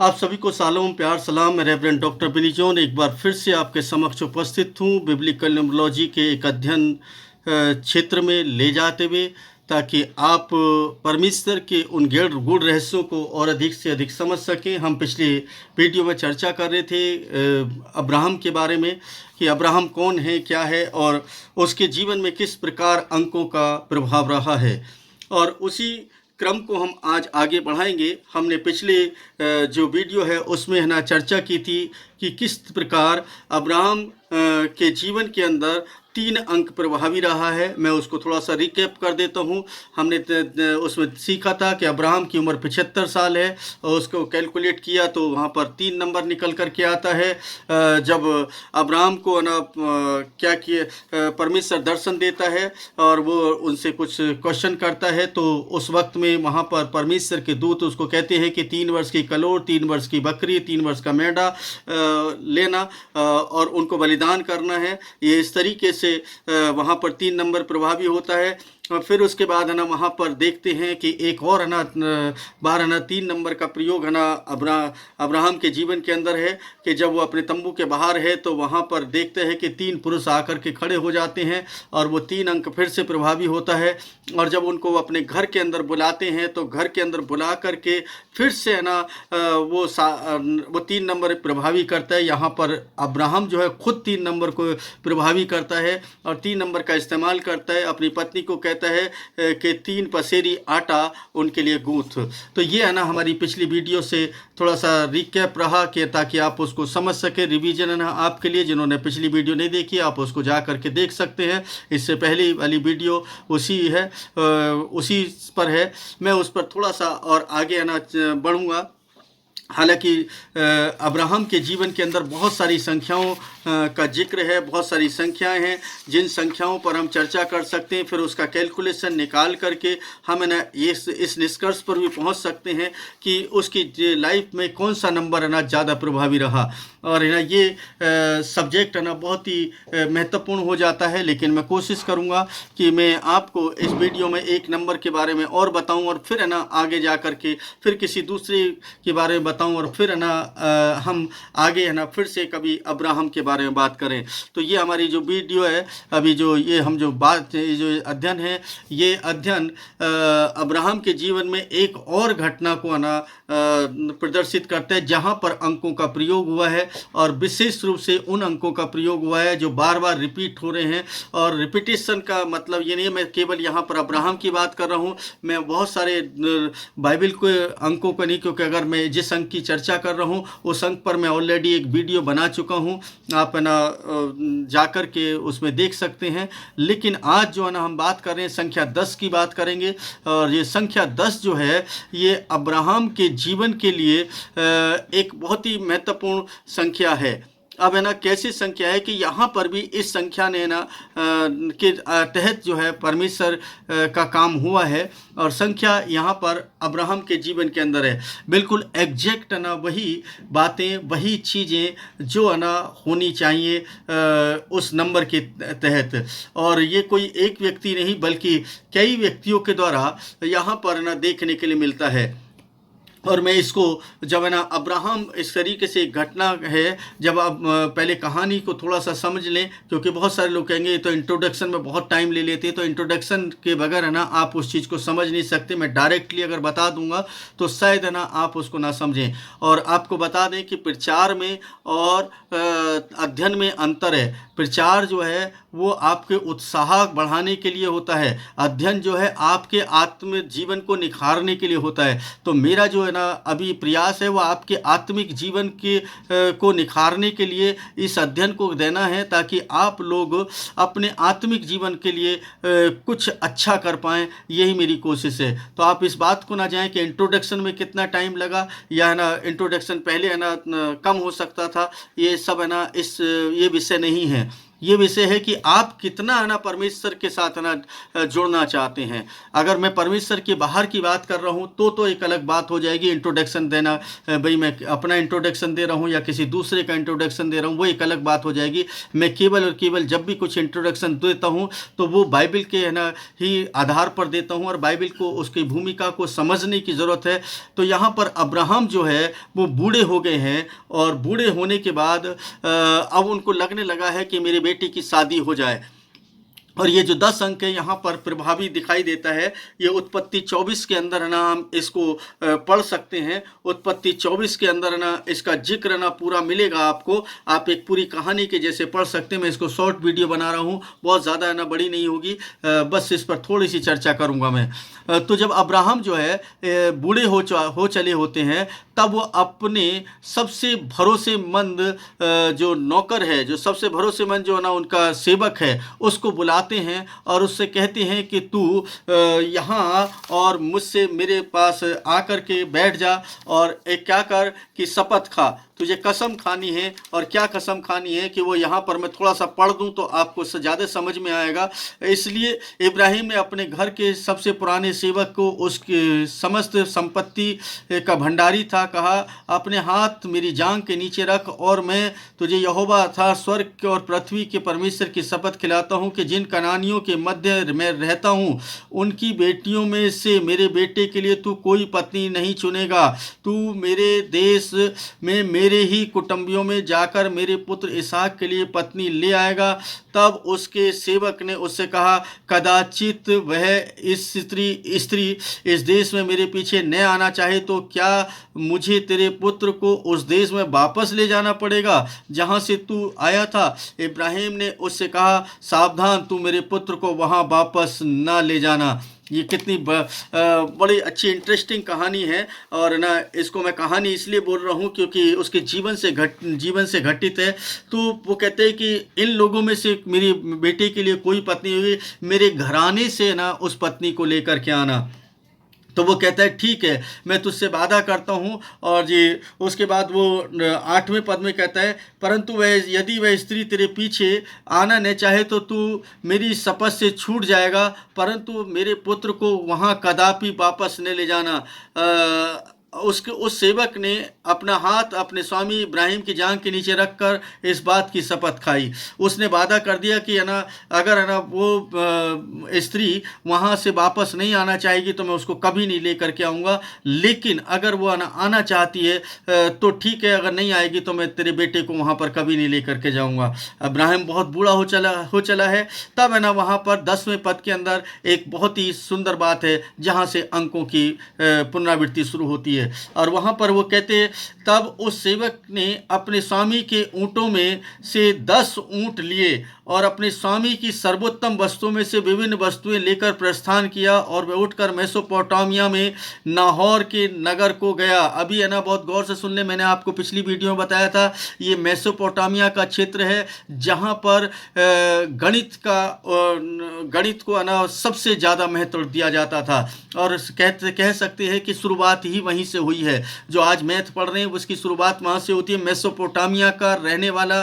आप सभी को सालों प्यार सलाम। मैं रेवरेंड डॉक्टर बिनी जॉन एक बार फिर से आपके समक्ष उपस्थित हूँ बिब्लिकल न्यूमरोलॉजी के एक अध्ययन क्षेत्र में ले जाते हुए, ताकि आप परमेश्वर के उन गूढ़ रहस्यों को और अधिक से अधिक समझ सकें। हम पिछले वीडियो में चर्चा कर रहे थे अब्राहम के बारे में कि अब्राहम कौन है, क्या है और उसके जीवन में किस प्रकार अंकों का प्रभाव रहा है, और उसी क्रम को हम आज आगे बढ़ाएंगे। हमने पिछले जो वीडियो है उसमें है ना चर्चा की थी कि किस प्रकार अब्राहम के जीवन के अंदर 3 अंक प्रभावी रहा है। मैं उसको थोड़ा सा रिकैप कर देता हूँ। हमने उसमें सीखा था कि अब्राहम की उम्र 75 साल है और उसको कैलकुलेट किया तो वहाँ पर 3 नंबर निकल कर के आता है। जब अब्राहम को ना क्या किए परमेश्वर दर्शन देता है और वो उनसे कुछ क्वेश्चन करता है, तो उस वक्त में वहाँ पर परमेश्वर के दूत उसको कहते हैं कि 3 वर्ष की कलोर, 3 वर्ष की बकरी, 3 वर्ष का मेंढा लेना और उनको बलिदान करना है। ये इस तरीके से वहाँ पर 3 नंबर प्रभावी होता है। और फिर उसके बाद है ना वहाँ पर देखते हैं कि एक और है ना बार है ना 3 नंबर का प्रयोग है ना अब्राहम के जीवन के अंदर है कि जब वो अपने तंबू के बाहर है तो वहाँ पर देखते हैं कि 3 पुरुष आकर के खड़े हो जाते हैं और वो 3 अंक फिर से प्रभावी होता है। और जब उनको अपने घर के अंदर बुलाते हैं तो घर के अंदर बुला करके फिर से है ना वो 3 नंबर प्रभावी करता है। यहाँ पर अब्राहम जो है खुद 3 नंबर को प्रभावी करता है और 3 नंबर का इस्तेमाल करता है। अपनी पत्नी को कहता है कि 3 पसेरी आटा उनके लिए गूंथ। तो ये है ना हमारी पिछली वीडियो से थोड़ा सा रिकैप रहा कि ताकि आप उसको समझ सके। रिवीजन है ना आपके लिए, जिन्होंने पिछली वीडियो नहीं देखी आप उसको जा करके देख सकते हैं। इससे पहली वाली वीडियो उसी है, उसी पर है। मैं उस पर थोड़ा सा और आगे है ना बढ़ूँगा। हालांकि अब्राहम के जीवन के अंदर बहुत सारी संख्याओं का जिक्र है, बहुत सारी संख्याएं हैं जिन संख्याओं पर हम चर्चा कर सकते हैं। फिर उसका कैलकुलेशन निकाल करके हम ना इस निष्कर्ष पर भी पहुंच सकते हैं कि उसकी लाइफ में कौन सा नंबर है ना ज़्यादा प्रभावी रहा। और है ना ये सब्जेक्ट है ना बहुत ही महत्वपूर्ण हो जाता है, लेकिन मैं कोशिश करूंगा कि मैं आपको इस वीडियो में एक नंबर के बारे में और बताऊं और फिर है ना आगे जा कर के फिर किसी दूसरे के बारे में बताऊं और फिर है ना हम आगे है ना फिर से कभी अब्राहम के बारे में बात करें। तो ये हमारी जो वीडियो है अभी जो ये हम जो बात जो अध्ययन है, ये अध्ययन अब्राहम के जीवन में एक और घटना को है ना प्रदर्शित करता है जहाँ पर अंकों का प्रयोग हुआ है और विशेष रूप से उन अंकों का प्रयोग हुआ है जो बार बार रिपीट हो रहे हैं। और रिपीटेशन का मतलब ये नहीं है मैं केवल यहाँ पर अब्राहम की बात कर रहा हूँ, मैं बहुत सारे बाइबल के अंकों को नहीं, क्योंकि अगर मैं जिस अंक की चर्चा कर रहा हूँ उस अंक पर मैं ऑलरेडी एक वीडियो बना चुका हूँ, आप है ना जाकर के उसमें देख सकते हैं। लेकिन आज जो है ना हम बात कर रहे हैं संख्या 10 की बात करेंगे। और ये संख्या 10 जो है ये अब्राहम के जीवन के लिए एक बहुत ही महत्वपूर्ण संख्या है। अब है ना कैसी संख्या है कि यहाँ पर भी इस संख्या ने ना के तहत जो है परमेश्वर का काम हुआ है और संख्या यहाँ पर अब्राहम के जीवन के अंदर है। बिल्कुल एग्जैक्ट है ना वही बातें, वही चीज़ें जो है ना होनी चाहिए उस नंबर के तहत। और ये कोई एक व्यक्ति नहीं बल्कि कई व्यक्तियों के द्वारा यहाँ पर ना देखने के लिए मिलता है। और मैं इसको जब है ना अब्राहम इस तरीके से एक घटना है, जब आप पहले कहानी को थोड़ा सा समझ लें, क्योंकि बहुत सारे लोग कहेंगे तो इंट्रोडक्शन में बहुत टाइम ले लेते हैं, तो इंट्रोडक्शन के बगैर है ना आप उस चीज़ को समझ नहीं सकते। मैं डायरेक्टली अगर बता दूंगा तो शायद है ना आप उसको ना समझें। और आपको बता दें कि प्रचार में और अध्ययन में अंतर है। प्रचार जो है वो आपके उत्साह बढ़ाने के लिए होता है, अध्ययन जो है आपके आत्म जीवन को निखारने के लिए होता है। तो मेरा जो है ना अभी प्रयास है वो आपके आत्मिक जीवन के को निखारने के लिए इस अध्ययन को देना है, ताकि आप लोग अपने आत्मिक जीवन के लिए कुछ अच्छा कर पाएँ, यही मेरी कोशिश है। तो आप इस बात को ना जाएं कि इंट्रोडक्शन में कितना टाइम लगा या है ना इंट्रोडक्शन पहले है ना कम हो सकता था, ये सब है ना ये विषय नहीं है। ये विषय है कि आप कितना है ना परमेश्वर के साथ है ना जुड़ना चाहते हैं। अगर मैं परमेश्वर के बाहर की बात कर रहा हूँ तो एक अलग बात हो जाएगी। इंट्रोडक्शन देना, भाई मैं अपना इंट्रोडक्शन दे रहा हूँ या किसी दूसरे का इंट्रोडक्शन दे रहा हूँ, वो एक अलग बात हो जाएगी। मैं केवल और केवल जब भी कुछ इंट्रोडक्शन देता हूँ तो वो बाइबल के है ना ही आधार पर देता हूँ और बाइबल को उसकी भूमिका को समझने की ज़रूरत है। तो यहाँ पर अब्राहम जो है वो बूढ़े हो गए हैं और बूढ़े होने के बाद अब उनको लगने लगा है कि मेरे बेटे की शादी हो जाए। और ये जो 10 अंक है यहाँ पर प्रभावी दिखाई देता है। ये उत्पत्ति 24 के अंदर है ना हम इसको पढ़ सकते हैं। उत्पत्ति 24 के अंदर है ना इसका जिक्र ना पूरा मिलेगा आपको। आप एक पूरी कहानी के जैसे पढ़ सकते हैं। मैं इसको शॉर्ट वीडियो बना रहा हूँ, बहुत ज़्यादा है ना बड़ी नहीं होगी, बस इस पर थोड़ी सी चर्चा करूँगा मैं। तो जब अब्राहम जो है बूढ़े हो चले होते हैं तब वो अपने सबसे भरोसेमंद जो नौकर है, जो सबसे भरोसेमंद जो है ना उनका सेवक है, उसको बुलाते हैं और उससे कहते हैं कि तू यहाँ और मुझसे मेरे पास आकर के बैठ जा और एक क्या कर कि शपथ खा, तुझे कसम खानी है। और क्या कसम खानी है कि वो यहाँ पर मैं थोड़ा सा पढ़ दूँ तो आपको ज़्यादा समझ में आएगा। इसलिए इब्राहिम ने अपने घर के सबसे पुराने सेवक को उसके समस्त संपत्ति का भंडारी था कहा, अपने हाथ मेरी जांघ के नीचे रख और मैं तुझे यहोवा अर्थात स्वर्ग और पृथ्वी के परमेश्वर की शपथ खिलाता हूँ कि जिन कनानियों के मध्य में रहता हूँ उनकी बेटियों में से मेरे बेटे के लिए तू कोई पत्नी नहीं चुनेगा। तू मेरे देश में मेरे ही कुटुंबियों में जाकर मेरे पुत्र इसहाक के लिए पत्नी ले आएगा। तब उसके सेवक ने उससे कहा, कदाचित वह स्त्री इस देश में मेरे पीछे न आना चाहे तो क्या मुझे तेरे पुत्र को उस देश में वापस ले जाना पड़ेगा जहाँ से तू आया था? इब्राहिम ने उससे कहा, सावधान, तू मेरे पुत्र को वहाँ वापस ना ले जाना। ये कितनी बड़ी अच्छी इंटरेस्टिंग कहानी है। और ना इसको मैं कहानी इसलिए बोल रहा हूँ क्योंकि उसके जीवन से घटित है। तो वो कहते हैं कि इन लोगों में से मेरी बेटे के लिए कोई पत्नी हुई, मेरे घराने से ना उस पत्नी को लेकर के आना। तो वो कहता है ठीक है, मैं तुझसे वादा करता हूँ। और ये उसके बाद वो 8वें पद में कहता है, परंतु यदि वह स्त्री तेरे पीछे आना न चाहे तो तू मेरी शपथ से छूट जाएगा, परंतु मेरे पुत्र को वहाँ कदापि वापस न ले जाना। उस सेवक ने अपना हाथ अपने स्वामी इब्राहिम की जांघ के नीचे रखकर इस बात की शपथ खाई। उसने वादा कर दिया कि है ना अगर है ना वो स्त्री वहाँ से वापस नहीं आना चाहेगी तो मैं उसको कभी नहीं लेकर के आऊँगा, लेकिन अगर वो आना चाहती है तो ठीक है, अगर नहीं आएगी तो मैं तेरे बेटे को वहाँ पर कभी नहीं लेकर के जाऊँगा। इब्राहिम बहुत बूढ़ा हो चला है। तब है ना वहाँ पर 10वें पद के अंदर एक बहुत ही सुंदर बात है जहाँ से अंकों की पुनरावृत्ति शुरू होती है। और वहाँ पर वो कहते, तब उस सेवक ने अपने स्वामी के ऊँटों में से 10 ऊँट लिए और अपने स्वामी की सर्वोत्तम वस्तुओं में से विभिन्न वस्तुएं लेकर प्रस्थान किया और वह उठकर मेसोपोटामिया में नाहौर के नगर को गया। अभी है ना बहुत गौर से सुन ले, मैंने आपको पिछली वीडियो में बताया था ये मेसोपोटामिया का क्षेत्र है जहाँ पर गणित को है ना सबसे ज़्यादा महत्व दिया जाता था। और कह सकते हैं कि शुरुआत ही वहीं से हुई है। जो आज मैथ पढ़ रहे हैं उसकी शुरुआत वहाँ से होती है। मेसोपोटामिया का रहने वाला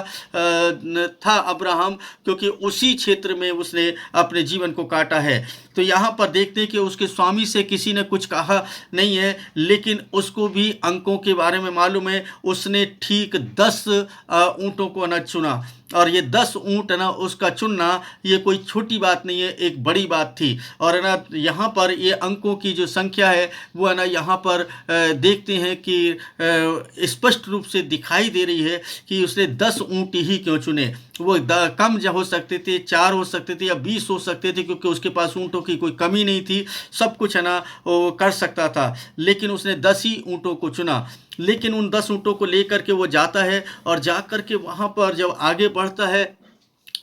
था अब्राहम, क्योंकि उसी क्षेत्र में उसने अपने जीवन को काटा है। तो यहाँ पर देखते हैं कि उसके स्वामी से किसी ने कुछ कहा नहीं है, लेकिन उसको भी अंकों के बारे में मालूम है। उसने ठीक 10 ऊँटों को न चुना और ये 10 ऊँट है ना उसका चुनना ये कोई छोटी बात नहीं है, एक बड़ी बात थी। और है ना यहाँ पर ये अंकों की जो संख्या है वो है ना यहाँ पर देखते हैं कि स्पष्ट रूप से दिखाई दे रही है कि उसने 10 ऊँट ही क्यों चुने। वो कम हो सकते थे, 4 हो सकते थे या 20 हो सकते थे, क्योंकि उसके पास ऊँटों की कोई कमी नहीं थी, सब कुछ है ना वो कर सकता था। लेकिन उसने 10 ही ऊँटों को चुना। लेकिन उन 10 ऊँटों को लेकर के वो जाता है और जा कर के वहाँ पर जब आगे बढ़ता है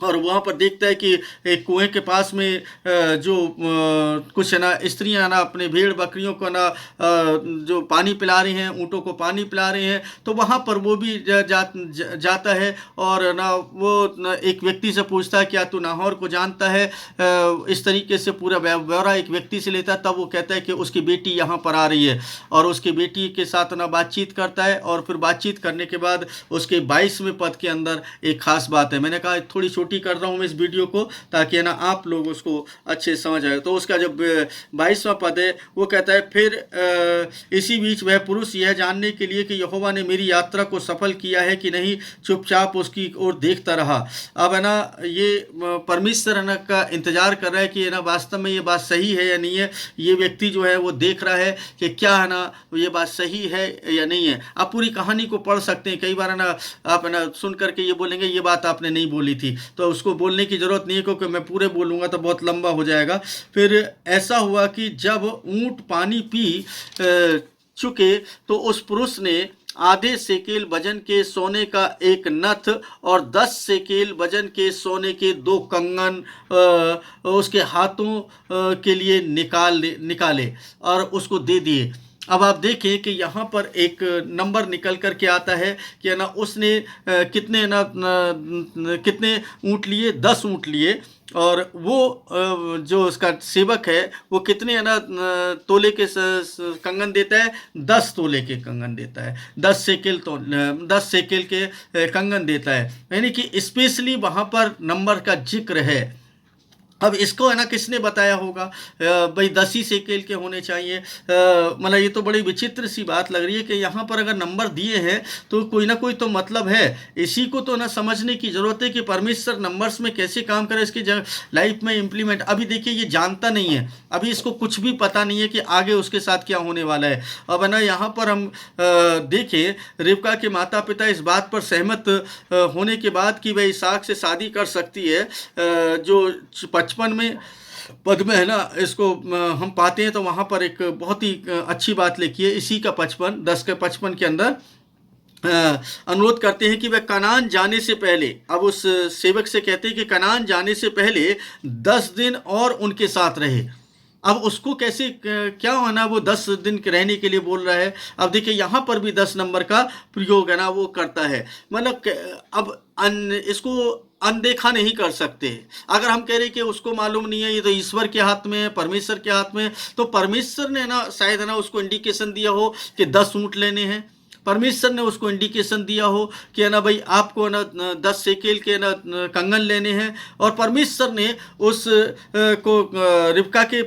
और वहाँ पर देखता है कि एक कुएं के पास में जो कुछ है ना स्त्रियाँ ना अपने भेड़ बकरियों को ना जो पानी पिला रही हैं, ऊँटों को पानी पिला रही हैं। तो वहाँ पर वो भी जाता है और ना वो एक व्यक्ति से पूछता है, क्या तू नाहौर को जानता है? इस तरीके से पूरा ब्यौरा एक व्यक्ति से लेता है। तब वो कहता है कि उसकी बेटी यहाँ पर आ रही है और उसकी बेटी के साथ ना बातचीत करता है। और फिर बातचीत करने के बाद उसके 22वें पद के अंदर एक खास बात है। मैंने कहा थोड़ी छोटी कर रहा हूँ मैं इस वीडियो को, ताकि है ना आप लोग उसको अच्छे से समझ आए। तो उसका जब 22वां पद है वो कहता है, फिर इसी बीच वह पुरुष यह जानने के लिए कि यहोवा ने मेरी यात्रा को सफल किया है कि नहीं, चुपचाप उसकी ओर देखता रहा। अब है ना ये परमेश्वर है ना का इंतजार कर रहा है कि है ना वास्तव में ये बात सही है या नहीं है। ये व्यक्ति जो है वो देख रहा है कि क्या है ना ये बात सही है या नहीं है। आप पूरी कहानी को पढ़ सकते हैं। कई बार है ना आप है ना सुन करके ये बोलेंगे ये बात आपने नहीं बोली थी, तो उसको बोलने की जरूरत नहीं है, क्योंकि मैं पूरे बोलूँगा तो बहुत लंबा हो जाएगा। फिर ऐसा हुआ कि जब ऊँट पानी पी चुके तो उस पुरुष ने आधे सेकेल वजन के सोने का एक नथ और 10 सेकेल वजन के सोने के 2 कंगन उसके हाथों के लिए निकाले और उसको दे दिए। अब आप देखें कि यहाँ पर एक नंबर निकल कर के आता है कि ना उसने कितने ऊँट लिए, 10 ऊँट लिए, और वो जो उसका सेवक है वो कितने है ना तोले के कंगन देता है, 10 तोले के कंगन देता है, 10 सेकेल के कंगन देता है। यानी कि स्पेशली वहाँ पर नंबर का जिक्र है। अब इसको है ना किसने बताया होगा, भाई 10 ही सेकेल के होने चाहिए। मतलब ये तो बड़ी विचित्र सी बात लग रही है कि यहाँ पर अगर नंबर दिए हैं तो कोई ना कोई तो मतलब है। इसी को तो ना समझने की ज़रूरत है कि परमेश्वर नंबर्स में कैसे काम करे, इसकी लाइफ में इम्प्लीमेंट। अभी देखिए ये जानता नहीं है, अभी इसको कुछ भी पता नहीं है कि आगे उसके साथ क्या होने वाला है। अब है ना यहाँ पर हम देखें रिबका के माता पिता इस बात पर सहमत होने के बाद कि वह इसहाक से शादी कर सकती है, जो 55 में पद में है ना इसको हम पाते हैं। तो वहाँ पर एक बहुत ही अच्छी बात लिखी है, इसी का 10 के 55 के अंदर अनुरोध करते हैं कि वह कनान जाने से पहले, अब उस सेवक से कहते हैं कि कनान जाने से पहले 10 दिन और उनके साथ रहे। अब उसको कैसे क्या होना, वो 10 दिन रहने के लिए बोल रहा है। अब देखिए यहाँ पर भी 10 नंबर का प्रयोग है ना वो करता है। मतलब अब इसको अनदेखा नहीं कर सकते। अगर हम कह रहे कि उसको मालूम नहीं है, ये तो ईश्वर के हाथ में है, परमेश्वर के हाथ में है, तो परमेश्वर ने ना शायद है ना उसको इंडिकेशन दिया हो कि 10 ऊँट लेने हैं। परमेश्वर ने उसको इंडिकेशन दिया हो कि है ना भाई आपको ना 10 सेकेल के ना कंगन लेने हैं। और परमेश्वर ने उस को रिबका के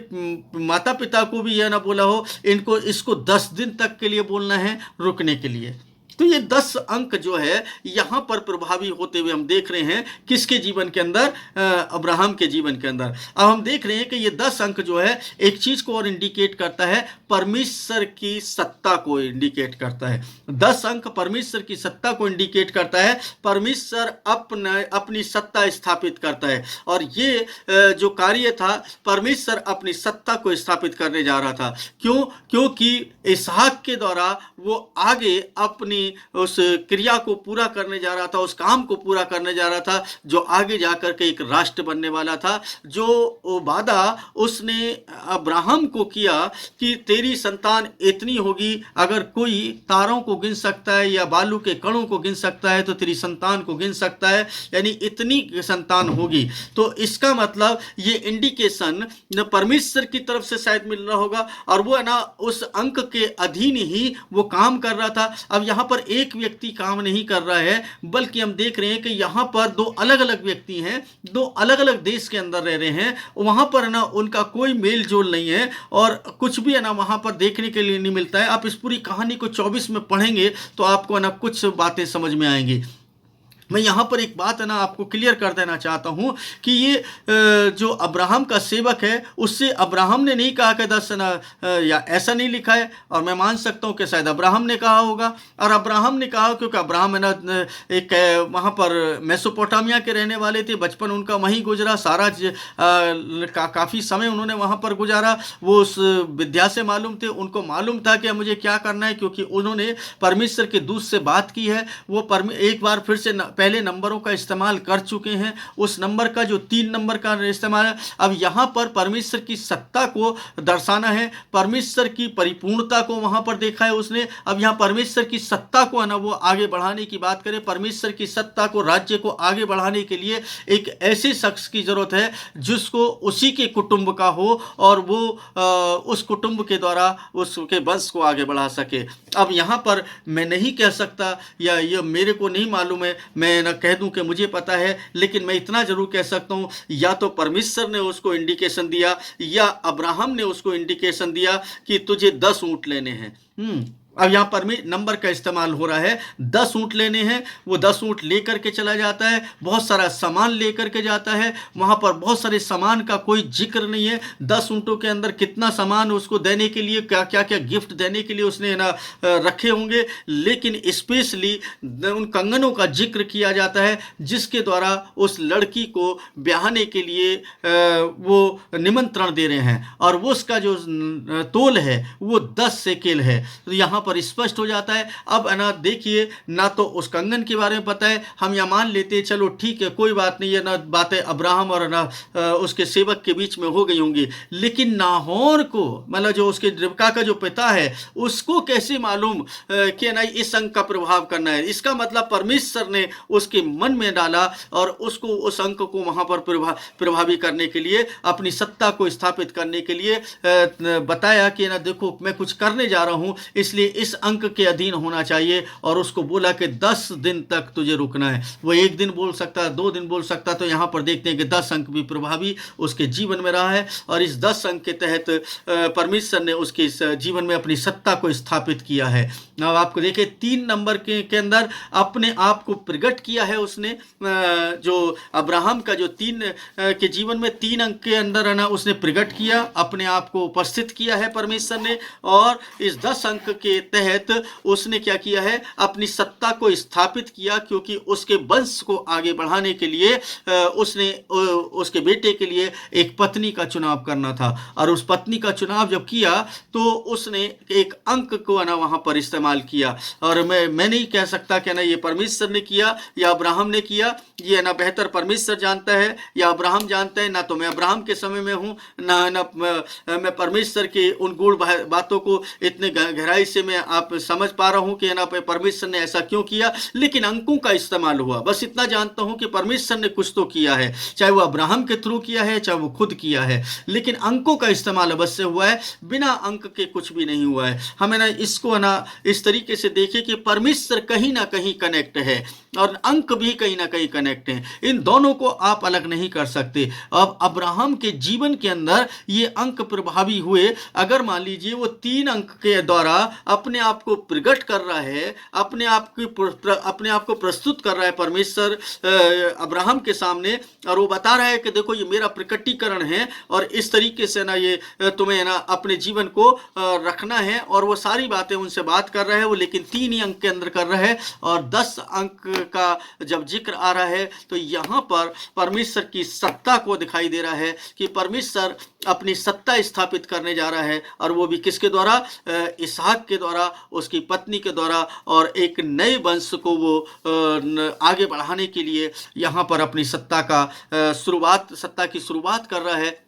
माता पिता को भी यह ना बोला हो इसको 10 दिन तक के लिए बोलना है रुकने के लिए। तो ये 10 अंक जो है यहाँ पर प्रभावी होते हुए हम देख रहे हैं किसके जीवन के अंदर, अब्राहम के जीवन के अंदर। अब हम देख रहे हैं कि ये 10 अंक जो है एक चीज को और इंडिकेट करता है, परमेश्वर की सत्ता को इंडिकेट करता है। 10 अंक परमेश्वर की सत्ता को इंडिकेट करता है। परमेश्वर अपनी सत्ता स्थापित करता है, और ये जो कार्य था परमेश्वर अपनी सत्ता को स्थापित करने जा रहा था। क्योंकि इसहाक के द्वारा वो आगे अपनी उस क्रिया को पूरा करने जा रहा था, उस काम को पूरा करने जा रहा था जो आगे जाकर के एक राष्ट्र बनने वाला था। जो वादा उसने अब्राहम को किया कि तेरी संतान इतनी होगी, अगर कोई तारों को गिन सकता है या बालू के कणों को गिन सकता है तो तेरी संतान को गिन सकता है, यानी इतनी संतान होगी। तो इसका मतलब ये इंडिकेशन परमेश्वर की तरफ से शायद मिल रहा होगा, और वो है ना उस अंक के अधीन ही वो काम कर रहा था। अब यहाँ पर एक व्यक्ति काम नहीं कर रहा है, बल्कि हम देख रहे हैं कि यहाँ पर 2 अलग अलग व्यक्ति हैं, 2 अलग अलग देश के अंदर रह रहे हैं। वहाँ पर है ना उनका कोई मेल जोल नहीं है, और कुछ भी है ना वहाँ पर देखने के लिए नहीं मिलता है। आप इस पूरी कहानी को 24 में पढ़ेंगे तो आपको है ना कुछ बातें समझ में आएंगी। मैं यहाँ पर एक बात है ना आपको क्लियर कर देना चाहता हूँ कि ये जो अब्राहम का सेवक है उससे अब्राहम ने नहीं कहा कि 10 ना, या ऐसा नहीं लिखा है, और मैं मान सकता हूँ कि शायद अब्राहम ने कहा होगा। और अब्राहम ने कहा क्योंकि अब्राहम है ना एक वहाँ पर मेसोपोटामिया के रहने वाले थे, बचपन उनका वहीं गुजरा, सारा काफ़ी समय उन्होंने वहाँ पर गुजारा। वो उस विद्या से मालूम थे, उनको मालूम था कि मुझे क्या करना है, क्योंकि उन्होंने परमेश्वर के दूत से बात की है। वो एक बार फिर से पहले नंबरों का इस्तेमाल कर चुके हैं, उस नंबर का जो 3 नंबर का इस्तेमाल है। अब यहाँ पर परमेश्वर की सत्ता को दर्शाना है, परमेश्वर की परिपूर्णता को वहाँ पर देखा है उसने। अब यहाँ परमेश्वर की सत्ता को है ना वो आगे बढ़ाने की बात करें, परमेश्वर की सत्ता को, राज्य को आगे बढ़ाने के लिए एक ऐसे शख्स की जरूरत है जिसको उसी के कुटुंब का हो, और वो उस कुटुंब के द्वारा उसके वंश को आगे बढ़ा सके। अब यहाँ पर मैं नहीं कह सकता, या ये मेरे को नहीं मालूम है, मैं मैं ना कह दूं कि मुझे पता है, लेकिन मैं इतना जरूर कह सकता हूं, या तो परमेश्वर ने उसको इंडिकेशन दिया या अब्राहम ने उसको इंडिकेशन दिया कि तुझे 10 ऊंट लेने हैं। अब यहाँ पर नंबर का इस्तेमाल हो रहा है, 10 ऊंट लेने हैं। वो 10 ऊंट लेकर के चला जाता है, बहुत सारा सामान लेकर के जाता है। वहां पर बहुत सारे सामान का कोई जिक्र नहीं है। 10 ऊंटों के अंदर कितना सामान उसको देने के लिए, क्या क्या क्या गिफ्ट देने के लिए उसने ना रखे होंगे, लेकिन स्पेशली उन कंगनों का जिक्र किया जाता है जिसके द्वारा उस लड़की को ब्याहने के लिए वो निमंत्रण दे रहे हैं, और वो उसका जो तोल है वो 10 सेकेल है। तो यहाँ पर स्पष्ट हो जाता है। अब ना देखिए, ना तो उस कंगन के बारे में पता है, हम यहाँ मान लेते हैं चलो ठीक है कोई बात नहीं है, ना बातें अब्राहम और ना उसके सेवक के बीच में हो गई होंगी, लेकिन नाहोर को, मतलब जो उसके रिबका का जो पिता है, उसको कैसे मालूम कि ना इस अंक का प्रभाव करना है। इसका मतलब परमेश्वर ने उसके मन में डाला और उसको उस अंक को वहां पर प्रभावी करने के लिए, अपनी सत्ता को स्थापित करने के लिए बताया कि ना देखो मैं कुछ करने जा रहा हूं, इसलिए इस अंक के अधीन होना चाहिए। और उसको बोला कि 10 दिन तक तुझे रुकना है। वो 1 दिन बोल सकता है, 2 दिन बोल सकता है। तो यहाँ पर देखते हैं कि 10 अंक भी प्रभावी उसके जीवन में रहा है, और इस 10 अंक के तहत परमेश्वर ने उसके जीवन में अपनी सत्ता को स्थापित किया है। अब आपको देखिए 3 नंबर के अंदर अपने आप को प्रकट किया है उसने। जो अब्राहम का जो 3 के जीवन में 3 अंक के अंदर है ना, उसने प्रकट किया, अपने आप को उपस्थित किया है परमेश्वर ने। और इस 10 अंक के तहत उसने क्या किया है, अपनी सत्ता को स्थापित किया, क्योंकि उसके वंश को आगे बढ़ाने के लिए उसने उसके बेटे के लिए एक पत्नी का चुनाव करना था। और उस पत्नी का चुनाव जब किया तो उसने एक अंक को ना वहां पर इस्तेमाल किया। और मैं नहीं कह सकता कि ना ये परमेश्वर ने किया या अब्राहम ने किया, ये ना बेहतर परमेश्वर जानता है या अब्राहम जानता है। ना तो मैं अब्राहम के समय में हूँ, ना मैं परमेश्वर के उन गूढ़ बातों को इतने गहराई से मैं आप समझ पा रहा हूँ कि ना परमेश्वर ने ऐसा क्यों किया, लेकिन अंकों का इस्तेमाल हुआ। बस इतना जानता हूँ कि परमेश्वर ने कुछ तो किया है, चाहे वो अब्राहम के थ्रू किया है, चाहे वो खुद किया है, लेकिन अंकों का इस्तेमाल अवश्य हुआ है। बिना अंक के कुछ भी नहीं हुआ है। हमें ना इसको ना इस तरीके से देखिए कि परमेश्वर कहीं ना कहीं कनेक्ट है और अंक भी कहीं ना कहीं कनेक्ट हैं। इन दोनों को आप अलग नहीं कर सकते। अब अब्राहम के जीवन के अंदर ये अंक प्रभावी हुए। अगर मान लीजिए वो 3 अंक के द्वारा अपने आप को प्रकट कर रहा है, अपने आप को प्रस्तुत कर रहा है परमेश्वर अब्राहम के सामने, और वो बता रहा है कि देखो ये मेरा प्रकटीकरण है और इस तरीके से ना ये तुम्हें ना अपने जीवन को रखना है। और वो सारी बातें उनसे बात कर रहा है वो, लेकिन 3 ही अंक के अंदर कर रहा है। और 10 अंक का जब जिक्र आ रहा है तो यहाँ पर परमेश्वर की सत्ता को दिखाई दे रहा है कि परमेश्वर अपनी सत्ता स्थापित करने जा रहा है, और वो भी किसके द्वारा, इसहाक के द्वारा, उसकी पत्नी के द्वारा, और एक नए वंश को वो आगे बढ़ाने के लिए यहाँ पर अपनी सत्ता की शुरुआत कर रहा है।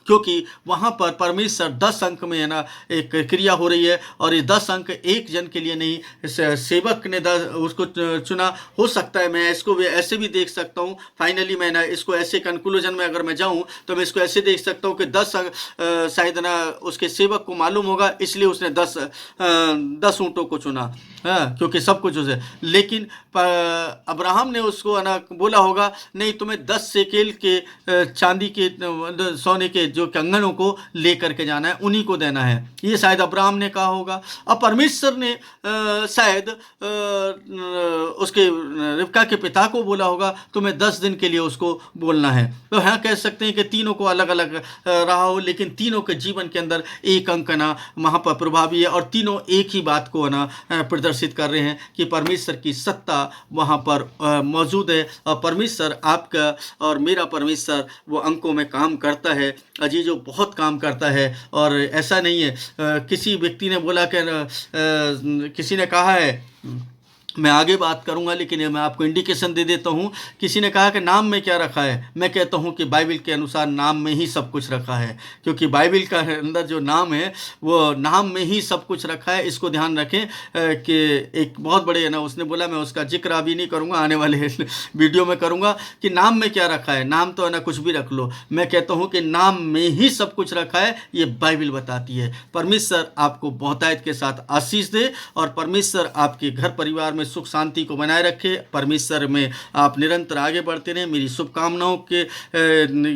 क्योंकि वहाँ पर परमेश्वर 10 अंक में है ना एक क्रिया हो रही है, और ये 10 अंक एक जन के लिए नहीं, सेवक ने उसको चुना। हो सकता है मैं इसको भी ऐसे भी देख सकता हूँ। फाइनली मैं ना इसको ऐसे कंक्लूजन में अगर मैं जाऊँ तो मैं इसको ऐसे देख सकता हूँ कि 10 अंक शायद ना उसके सेवक को मालूम होगा, इसलिए उसने 10 ऊँटों को चुना, क्योंकि सब कुछ उसे। लेकिन अब्राहम ने उसको ना बोला होगा नहीं, तुम्हें 10 सेकेल के चांदी के सोने के जो कंगनों को लेकर के जाना है, उन्हीं को देना है, ये शायद अब्राहम ने कहा होगा। अब परमेश्वर ने शायद उसके रिबका के पिता को बोला होगा तुम्हें 10 दिन के लिए उसको बोलना है। तो हाँ कह सकते हैं कि तीनों को अलग अलग रहा हो, लेकिन तीनों के जीवन के अंदर एक अंक ना वहाँ पर प्रभावी है, और तीनों एक ही बात को ना प्रदर्शित कर रहे हैं कि परमेश्वर की सत्ता वहाँ पर मौजूद है। और परमेश्वर आपका और मेरा परमेश्वर वो अंकों में काम करता है अजीजों, बहुत काम करता है। और ऐसा नहीं है, किसी व्यक्ति ने बोला कि किसी ने कहा है, मैं आगे बात करूंगा लेकिन मैं आपको इंडिकेशन दे देता हूं। किसी ने कहा कि नाम में क्या रखा है, मैं कहता हूं कि बाइबल के अनुसार नाम में ही सब कुछ रखा है, क्योंकि बाइबल का अंदर जो नाम है वो नाम में ही सब कुछ रखा है। इसको ध्यान रखें कि एक बहुत बड़े है ना, उसने बोला, मैं उसका जिक्र अभी नहीं करूंगा, आने वाले वीडियो में करूंगा कि नाम में क्या रखा है। नाम तो है ना कुछ भी रख लो, मैं कहता हूँ कि नाम में ही सब कुछ रखा है, ये बाइबल बताती है। परमेश्वर आपको बहुतायत के साथ आशीष दे, और परमेश्वर आपके घर परिवार में सुख शांति को बनाए रखे। परमेश्वर में आप निरंतर आगे बढ़ते रहें। मेरी शुभकामनाओं के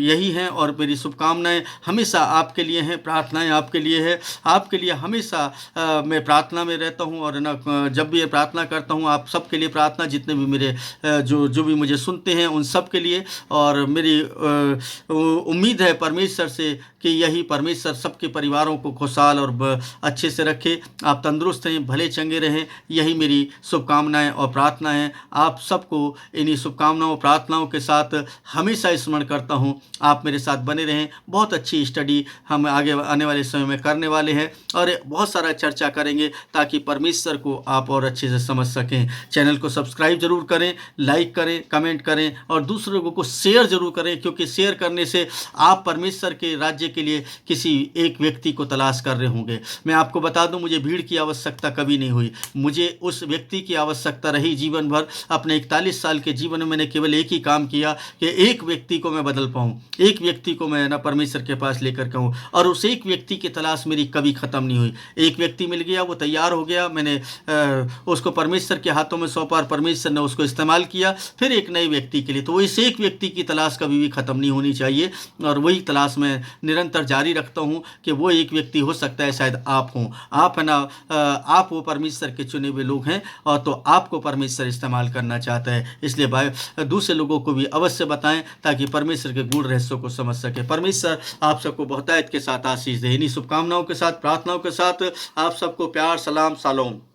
यही हैं और मेरी शुभकामनाएं हमेशा आपके लिए हैं, प्रार्थनाएं आपके लिए है। आपके लिए हमेशा मैं प्रार्थना में रहता हूं और ना जब भी ये प्रार्थना करता हूं आप सबके लिए प्रार्थना, जितने भी मेरे जो भी मुझे सुनते हैं उन सब के लिए। और मेरी उम्मीद है परमेश्वर से कि यही परमेश्वर सबके परिवारों को खुशहाल और अच्छे से रखे। आप तंदुरुस्त रहें, भले चंगे रहें, यही मेरी शुभकामनाएं और प्रार्थना है। आप सबको इन्हीं शुभकामनाओं प्रार्थनाओं के साथ हमेशा स्मरण करता हूं। आप मेरे साथ बने रहें। बहुत अच्छी स्टडी हम आगे आने वाले समय में करने वाले हैं और बहुत सारा चर्चा करेंगे ताकि परमेश्वर को आप और अच्छे से समझ सकें। चैनल को सब्सक्राइब जरूर करें, लाइक करें, कमेंट करें और दूसरे लोगों को शेयर जरूर करें, क्योंकि शेयर करने से आप परमेश्वर के राज्य के लिए किसी एक व्यक्ति को तलाश कर रहे होंगे। मैं आपको बता दूं, मुझे भीड़ की आवश्यकता कभी नहीं हुई। मुझे उस व्यक्ति की आवश्यकता रही जीवन भर। अपने 41 साल के जीवन में मैंने केवल एक ही काम किया कि एक व्यक्ति को मैं बदल पाऊं, एक व्यक्ति को मैं ना परमेश्वर के पास लेकर के आऊं। और उस एक व्यक्ति की तलाश मेरी कभी ख़त्म नहीं हुई। एक व्यक्ति मिल गया, वो तैयार हो गया, मैंने उसको परमेश्वर के हाथों में सौंपा और परमेश्वर ने उसको इस्तेमाल किया फिर एक नए व्यक्ति के लिए। तो इस एक व्यक्ति की तलाश कभी भी ख़त्म नहीं होनी चाहिए और वही तलाश मैं निरंतर जारी रखता हूँ कि वो एक व्यक्ति हो सकता है शायद आप हों। आप है ना, आप वो परमेश्वर के चुने हुए लोग हैं और तो आपको परमेश्वर इस्तेमाल करना चाहता है। इसलिए भाई दूसरे लोगों को भी अवश्य बताएं ताकि परमेश्वर के गुण रहस्यों को समझ सके। परमेश्वर आप सबको बहुतायत के साथ आशीष दे। इन्हीं शुभकामनाओं के साथ, प्रार्थनाओं के साथ आप सबको प्यार, सलाम, शालोम।